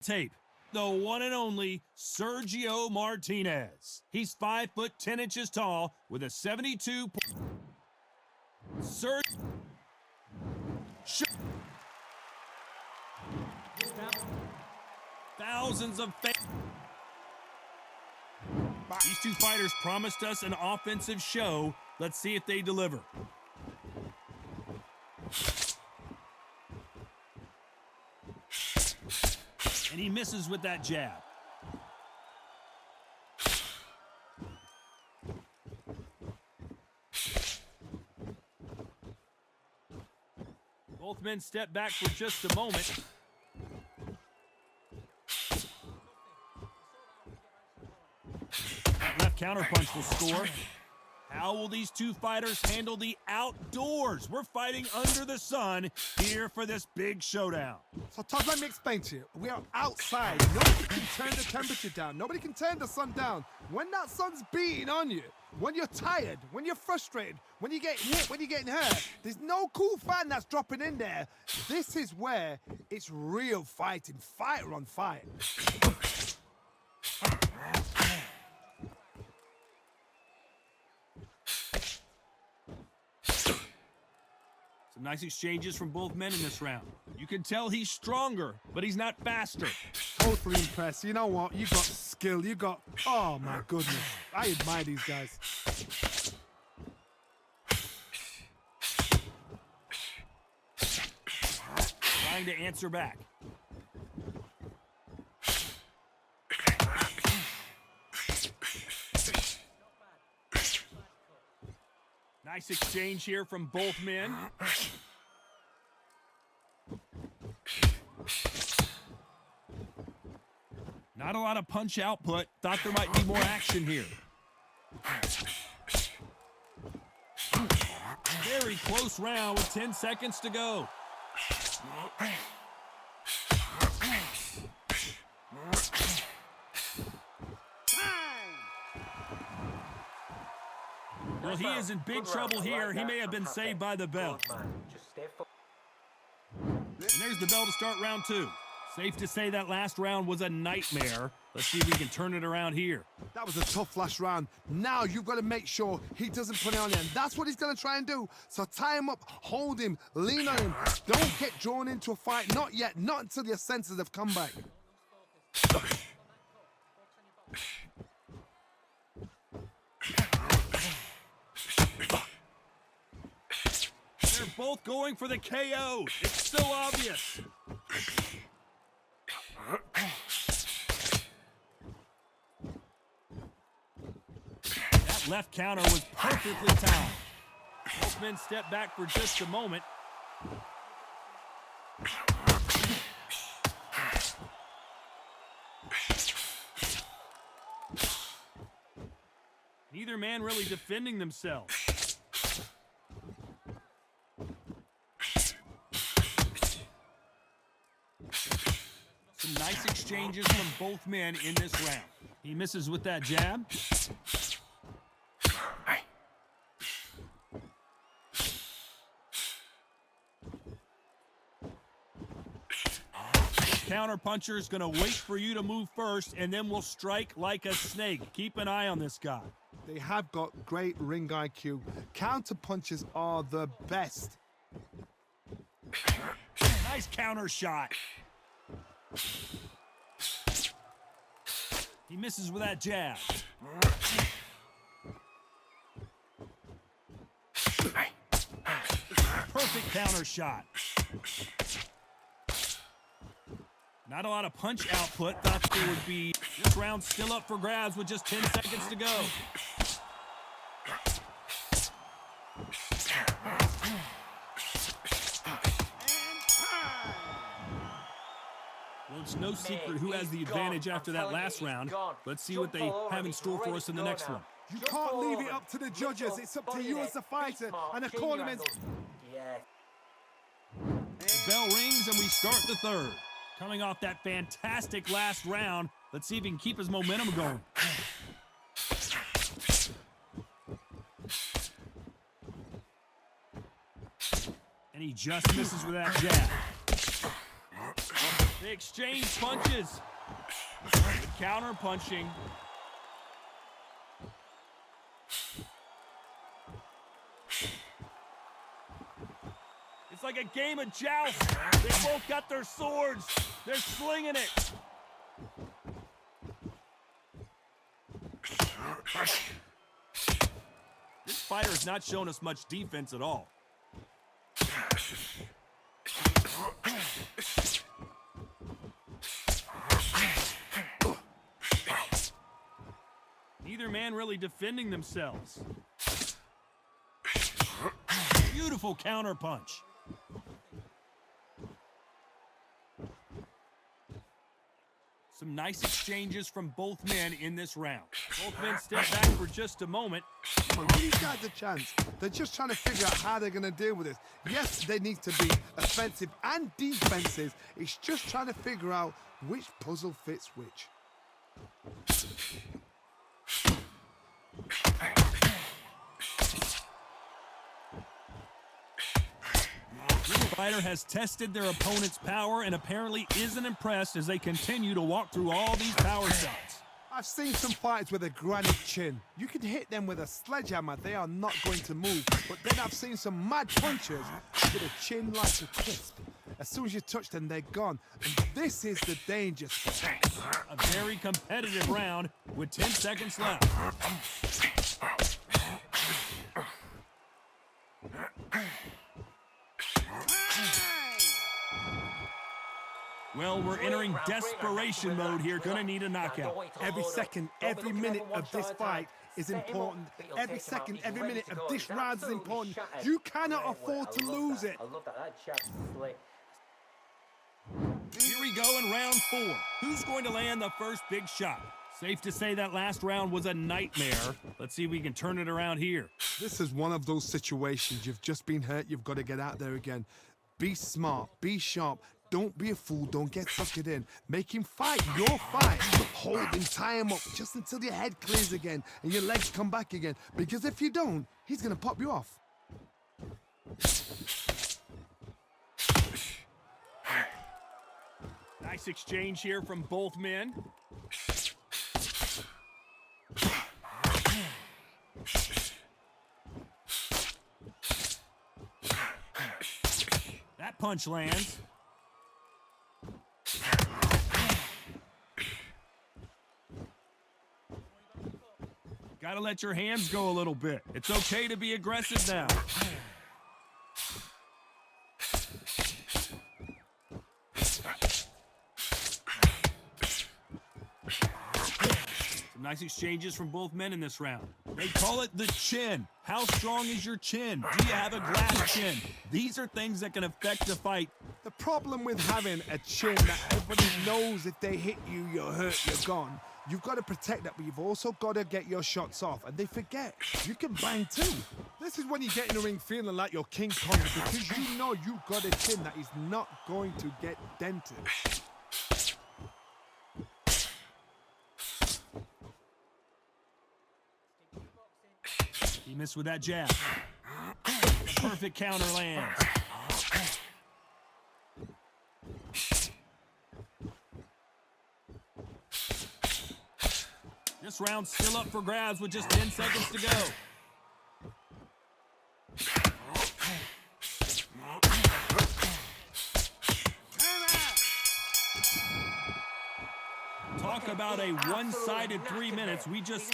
Tape, the one and only Sergio Martinez. He's 5'10" tall with a 72. Thousands of fans. These two fighters promised us an offensive show. Let's see if they deliver. And he misses with that jab. Both men step back for just a moment. Left counterpunch will score. How will these two fighters handle the outdoors? We're fighting under the sun here for this big showdown. So Todd, let me explain to you. We are outside. Nobody can turn the temperature down. Nobody can turn the sun down. When that sun's beating on you, when you're tired, when you're frustrated, when you're getting hit, when you're getting hurt, there's no cool fan that's dropping in there. This is where it's real fighting, fighter on fight. Some nice exchanges from both men in this round. You can tell he's stronger, but he's not faster. Totally impressed. You know what? You got skill. You got... Oh, my goodness. I admire these guys. Trying to answer back. Nice exchange here from both men. Not a lot of punch output. Thought there might be more action here. Very close round with 10 seconds to go. Well, he is in big trouble here. He may have been saved by the bell. And there's the bell to start round two. Safe to say that last round was a nightmare. Let's see if we can turn it around here. That was a tough last round. Now you've got to make sure he doesn't put it on you. And that's what he's going to try and do. So tie him up, hold him, lean on him. Don't get drawn into a fight. Not yet. Not until your senses have come back. They're both going for the KO. It's so obvious. That left counter was perfectly timed. Both men step back for just a moment. Neither man really defending themselves. Some nice exchanges from both men in this round. He misses with that jab. Counterpuncher is going to wait for you to move first, and then will strike like a snake. Keep an eye on this guy. They have got great ring IQ. Counter punches are the best. Nice counter shot. He misses with that jab. Perfect counter shot. Not a lot of punch output. Thought there would be. This round still up for grabs with just 10 seconds to go. Well, it's no secret who has the advantage after that last round. Let's see what they have in store for us in the next one. You can't leave it up to the judges. It's up to you as the fighter and the cornerman. The bell rings and we start the third. Coming off that fantastic last round, let's see if he can keep his momentum going. And he just misses with that jab. They exchange punches. Good counter punching. It's like a game of joust. They both got their swords. They're slinging it. This fighter has not shown us much defense at all. Neither man really defending themselves. Beautiful counter punch. Some nice exchanges from both men in this round. Both men step back for just a moment. Come on, give these guys a chance. They're just trying to figure out how they're going to deal with this. Yes, they need to be offensive and defensive. It's just trying to figure out which puzzle fits which. This fighter has tested their opponent's power and apparently isn't impressed as they continue to walk through all these power shots. I've seen some fighters with a granite chin. You can hit them with a sledgehammer, they are not going to move. But then I've seen some mad punchers with a chin like a crisp. As soon as you touch them, they're gone. And this is the danger spot. A very competitive round with 10 seconds left. Well, we're entering desperation mode here. Gonna need a knockout. Every second, every minute of this fight is important. Every second, every minute of this round is important. You cannot afford to lose it. Here we go in round 4. Who's going to land the first big shot? Safe to say that last round was a nightmare. Let's see if we can turn it around here. This is one of those situations. You've just been hurt. You've got to get out there again. Be smart. Be sharp. Don't be a fool. Don't get suckered in. Make him fight your fight. Hold him, tie him up just until your head clears again and your legs come back again. Because if you don't, he's going to pop you off. Nice exchange here from both men. That punch lands. Gotta let your hands go a little bit. It's okay to be aggressive now. Some nice exchanges from both men in this round. They call it the chin. How strong is your chin? Do you have a glass chin? These are things that can affect the fight. The problem with having a chin that everybody knows if they hit you, you're hurt, you're gone. You've got to protect that, but you've also got to get your shots off. And they forget, you can bang too. This is when you get in the ring feeling like you're King Kong, because you know you've got a chin that is not going to get dented. He missed with that jab. Perfect counter lands. This round's still up for grabs with just 10 seconds to go. Talk about a one-sided 3 minutes. We just...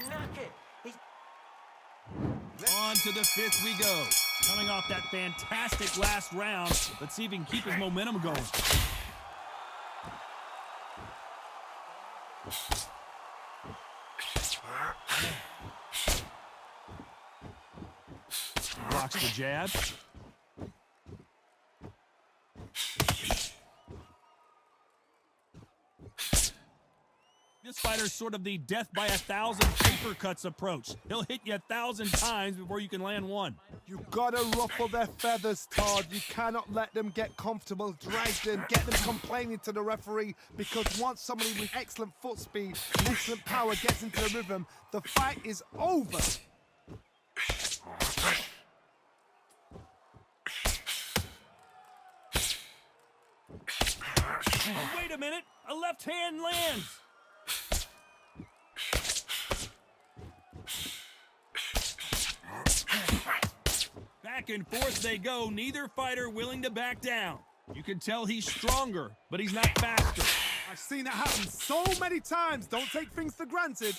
On to the 5th we go. Coming off that fantastic last round. Let's see if he can keep his momentum going. Blocks the jab. This fighter's sort of the death by 1,000 paper cuts approach. He'll hit you 1,000 times before you can land one. You gotta ruffle their feathers, Todd. You cannot let them get comfortable, drag them, get them complaining to the referee, because once somebody with excellent foot speed, excellent power gets into the rhythm, the fight is over. Way to a minute, a left hand lands. Back and forth they go, neither fighter willing to back down. You can tell he's stronger, but he's not faster. I've seen it happen so many times. Don't take things for granted.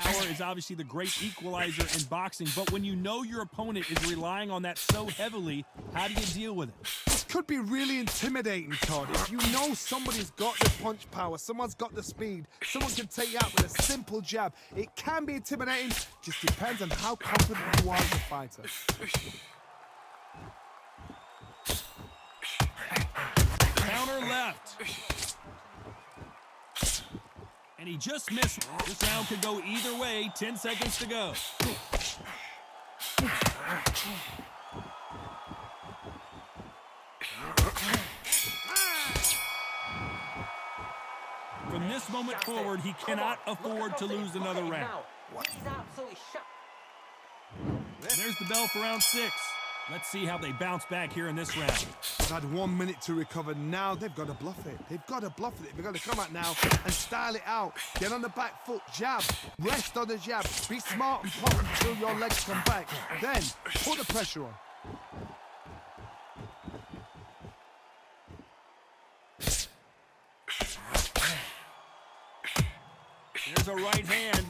Power is obviously the great equalizer in boxing, but when you know your opponent is relying on that so heavily, how do you deal with it? This could be really intimidating, Todd. If you know somebody's got the punch power, someone's got the speed, someone can take you out with a simple jab, it can be intimidating. Just depends on how confident you are as a fighter. Counter left. And he just missed. This round could go either way. 10 seconds to go. From this moment forward, he cannot afford to lose another round. There's the bell for round 6. Let's see how they bounce back here in this round. They've had 1 minute to recover. Now they've got to bluff it. They've got to bluff it. They've got to come out now and style it out. Get on the back foot, jab, rest on the jab. Be smart and pop until your legs come back. Then put the pressure on. There's a right hand.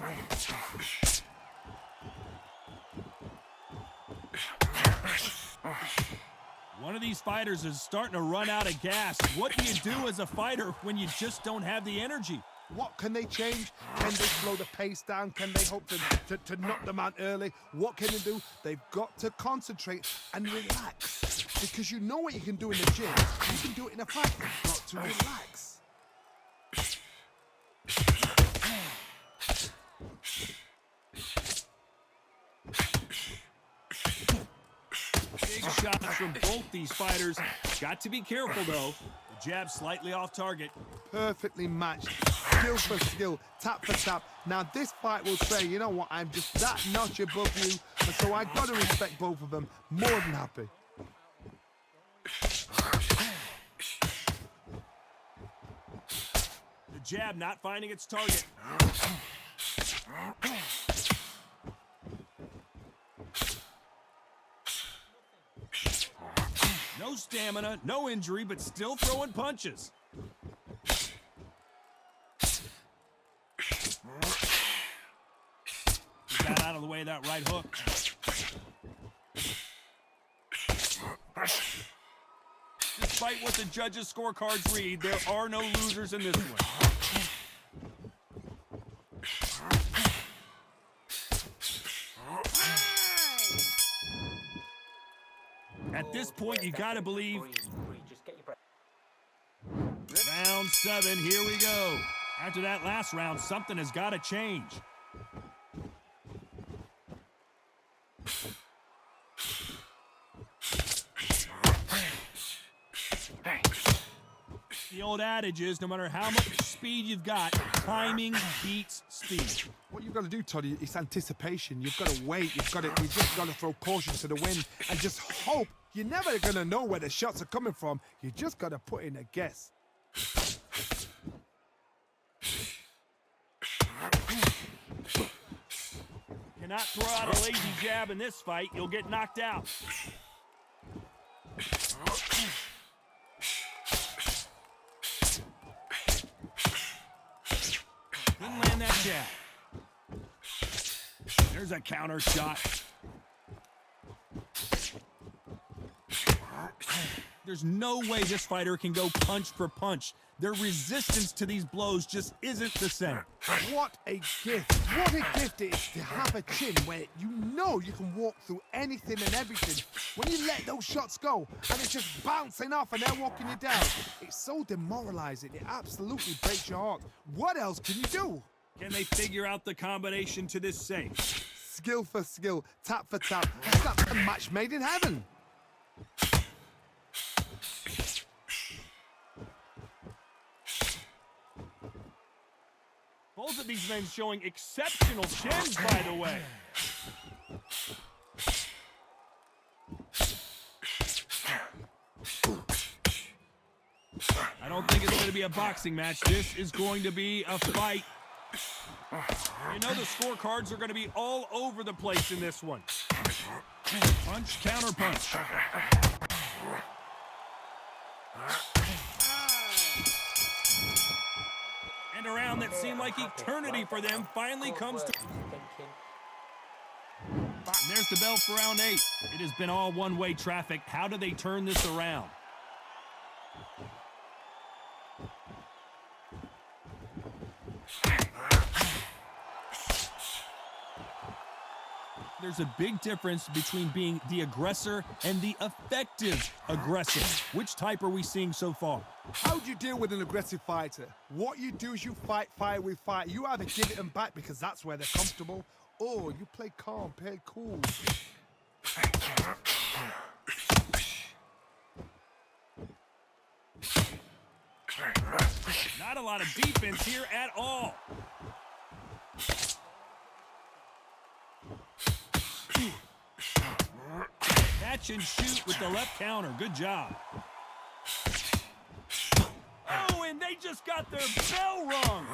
One of these fighters is starting to run out of gas. What do you do as a fighter when you just don't have the energy? What can they change? Can they slow the pace down? Can they hope to knock them out early? What can they do? They've got to concentrate and relax. Because you know what you can do in the gym. You can do it in a fight. You've got to relax. Big shots from both these fighters. Got to be careful, though. The jab slightly off target. Perfectly matched. Skill for skill, tap for tap. Now this fight will say, you know what, I'm just that notch above you, and so I got to respect both of them. More than happy. The jab not finding its target. No stamina, no injury, but still throwing punches. He got out of the way of that right hook. Despite what the judges' scorecards read, there are no losers in this one. At this point, you gotta believe. Round 7, here we go. After that last round, something has got to change. The old adage is, no matter how much speed you've got, timing beats speed. What you've got to do, Toddy, is anticipation. You've got to wait. You just got to throw caution to the wind and just hope. You're never going to know where the shots are coming from. You just got to put in a guess. Cannot throw out a lazy jab in this fight. You'll get knocked out. Didn't land that jab. There's a counter shot. There's no way this fighter can go punch for punch. Their resistance to these blows just isn't the same. What a gift. What a gift it is to have a chin where you know you can walk through anything and everything. When you let those shots go and it's just bouncing off and they're walking you down, it's so demoralizing. It absolutely breaks your heart. What else can you do? Can they figure out the combination to this safe? Skill for skill, tap for tap. It's not a match made in heaven. Both of these men showing exceptional chins, by the way. don't think it's going to be a boxing match. This is going to be a fight. You know the scorecards are going to be all over the place in this one. Punch, counter punch. And a round that seemed like eternity for them finally comes to... And there's the bell for round 8. It has been all one-way traffic. How do they turn this around? There's a big difference between being the aggressor and the effective aggressor. Which type are we seeing so far? How do you deal with an aggressive fighter? What you do is you fight fire with fire. You either give it them back because that's where they're comfortable, or you play calm, play cool. Not a lot of defense here at all. Catch and shoot with the left counter. Good job. Oh, and they just got their bell rung.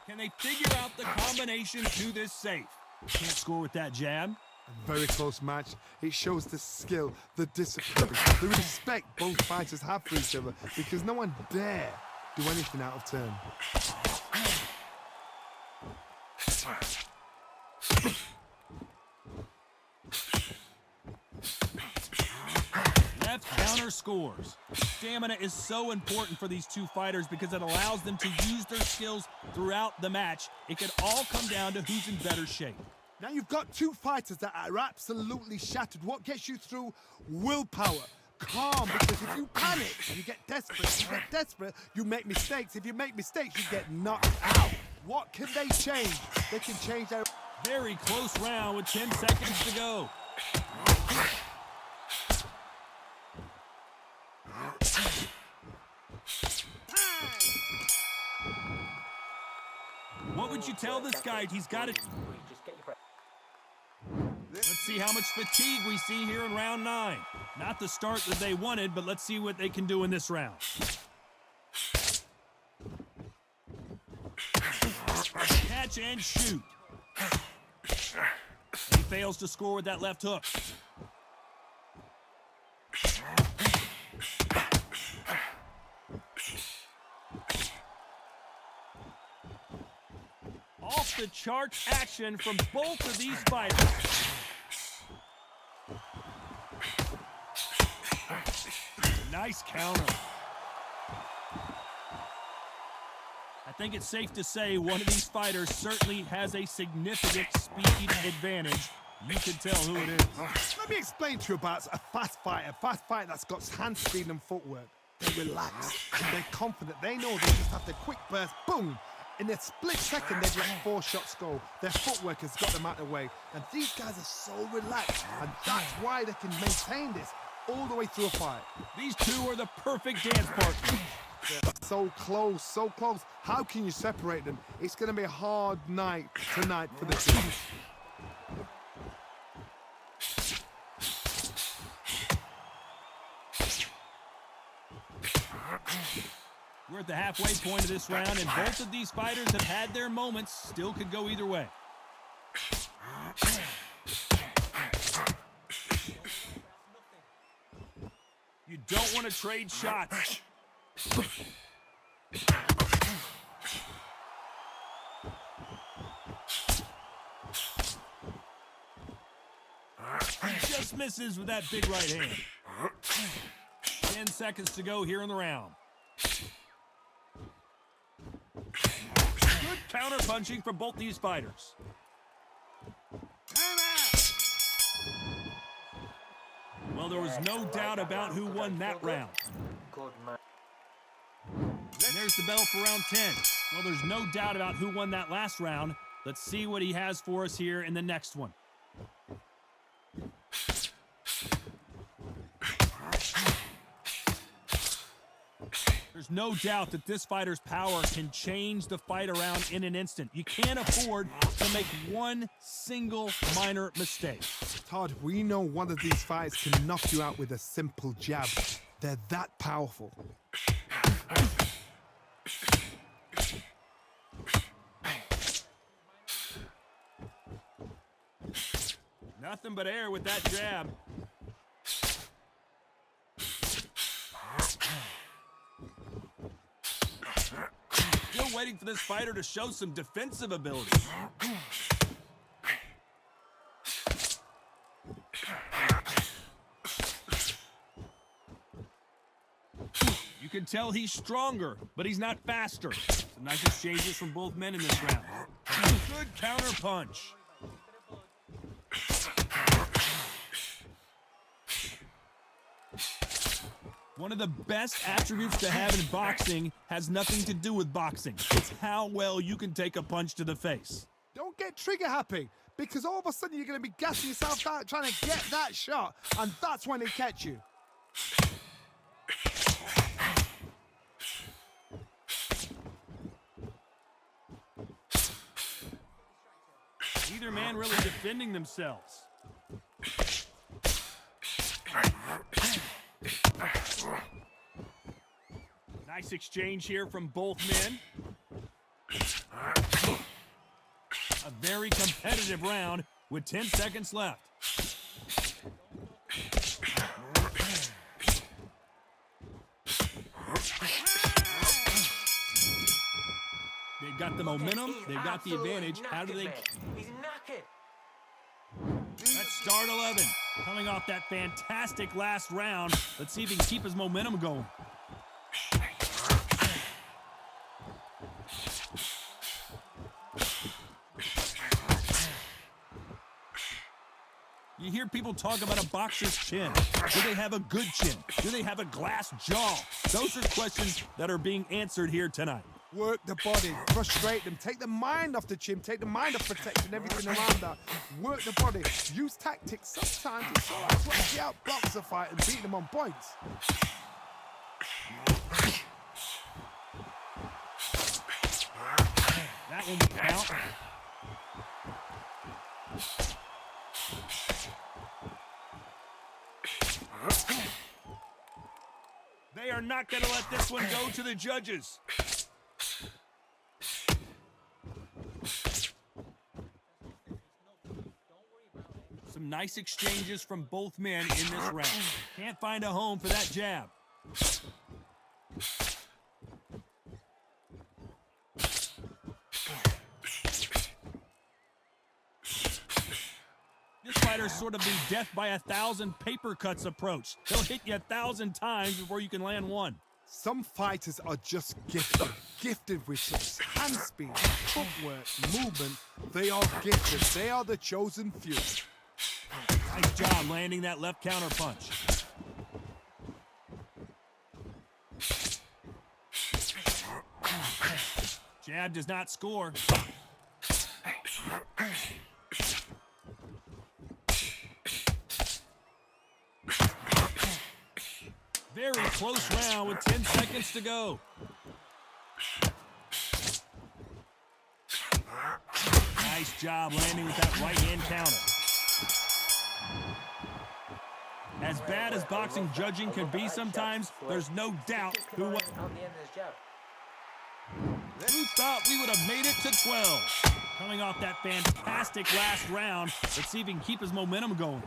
Can they figure out the combination to this safe? Can't score with that jab. A very close match. It shows the skill, the discipline, the respect both fighters have for each other, because no one dare do anything out of turn. Left counter scores. Stamina is so important for these two fighters because it allows them to use their skills throughout the match. It could all come down to who's in better shape. Now you've got two fighters that are absolutely shattered. What gets you through? Willpower. Calm, because if you panic, you get desperate. If you get desperate, you make mistakes. If you make mistakes, you get knocked out. What can they change? They can change their... Very close round with 10 seconds to go. What would you tell this guy? He's got it. Let's see how much fatigue we see here in round 9. Not the start that they wanted, but let's see what they can do in this round. Catch and shoot. He fails to score with that left hook. Off the charts action from both of these fighters. Nice counter. I think it's safe to say one of these fighters certainly has a significant speed advantage. You can tell who it is. Let me explain to you about a fast fighter that's got hand speed and footwork. They relax, they're confident, they know they just have the quick burst, boom. In a split second, they've let 4 shots go. Their footwork has got them out of the way. And these guys are so relaxed, and that's why they can maintain this all the way through a fight. These two are the perfect dance partners. So close, so close. How can you separate them? It's going to be a hard night tonight for the team. We're at the halfway point of this round, and both of these fighters have had their moments. Still could go either way. You don't want to trade shots. He just misses with that big right hand. 10 seconds to go here in the round. Good counter punching from both these fighters. Well, there was no doubt about who won that round. And there's the bell for round 10. Well, there's no doubt about who won that last round. Let's see what he has for us here in the next one. There's no doubt that this fighter's power can change the fight around in an instant. You can't afford to make one single minor mistake. Todd, we know one of these fights can knock you out with a simple jab. They're that powerful. Nothing but air with that jab. Still waiting for this fighter to show some defensive ability. You can tell he's stronger, but he's not faster. Some nice exchanges from both men in this round. Good counter punch. One of the best attributes to have in boxing has nothing to do with boxing. It's how well you can take a punch to the face. Don't get trigger happy, because all of a sudden you're going to be gassing yourself out trying to get that shot, and that's when they catch you. Neither man really defending themselves. Nice exchange here from both men. A very competitive round with 10 seconds left. They've got the momentum, they've got the advantage. How do they... He's knackered. Let's start 11. Coming off that fantastic last round. Let's see if he can keep his momentum going. You hear people talk about a boxer's chin. Do they have a good chin? Do they have a glass jaw? Those are questions that are being answered here tonight. Work the body, frustrate them, take the mind off the chin, take the mind off protection, everything around that. Work the body, use tactics. Sometimes it's all right to actually outbox a fight and beat them on points. That one will count. They are not going to let this one go to the judges. Some nice exchanges from both men in this round. Can't find a home for that jab. This fighter's sort of the death by 1,000 paper cuts approach. He'll hit you 1,000 times before you can land one. Some fighters are just gifted with hand speed, footwork, movement. They are gifted. They are the chosen few. Nice job landing that left counter punch. Jab does not score. Very close round with 10 seconds to go. Nice job landing with that right hand counter. As bad as boxing judging can be sometimes, there's no doubt who won. Who thought we would have made it to 12? Coming off that fantastic last round, let's see if he can keep his momentum going.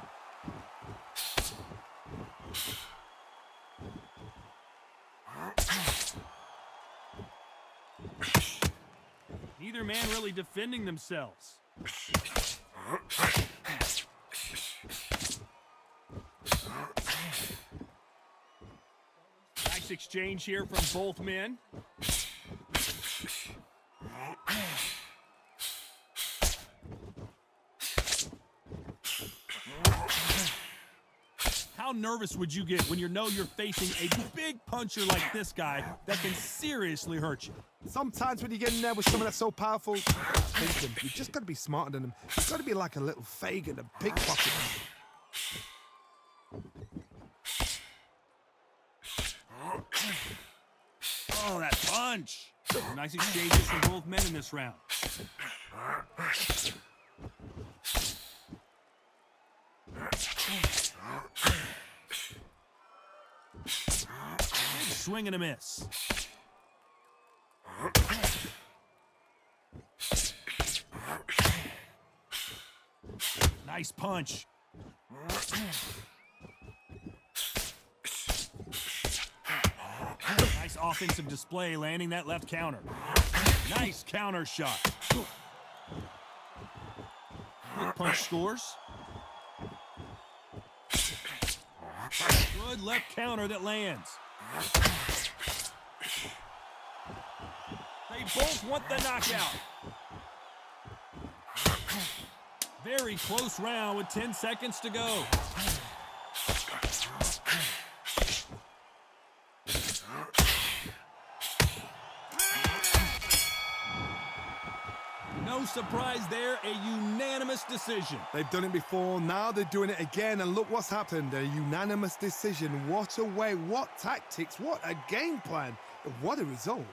Neither man really defending themselves. Nice exchange here from both men. How nervous would you get when you know you're facing a big puncher like this guy that can seriously hurt you? Sometimes when you get in there with someone that's so powerful, thinking, you just got to be smarter than them. You've got to be like a little Fagin, a pickpocket. punch. Nice exchanges from both men in this round. Big swing and a miss. Nice punch. Nice offensive display, landing that left counter. Nice counter shot. Quick punch scores. Good left counter that lands. They both want the knockout. Very close round with 10 seconds to go. No surprise there, a unanimous decision. They've done it before, now they're doing it again, and look what's happened. A unanimous decision. What a way, what tactics, what a game plan. What a result.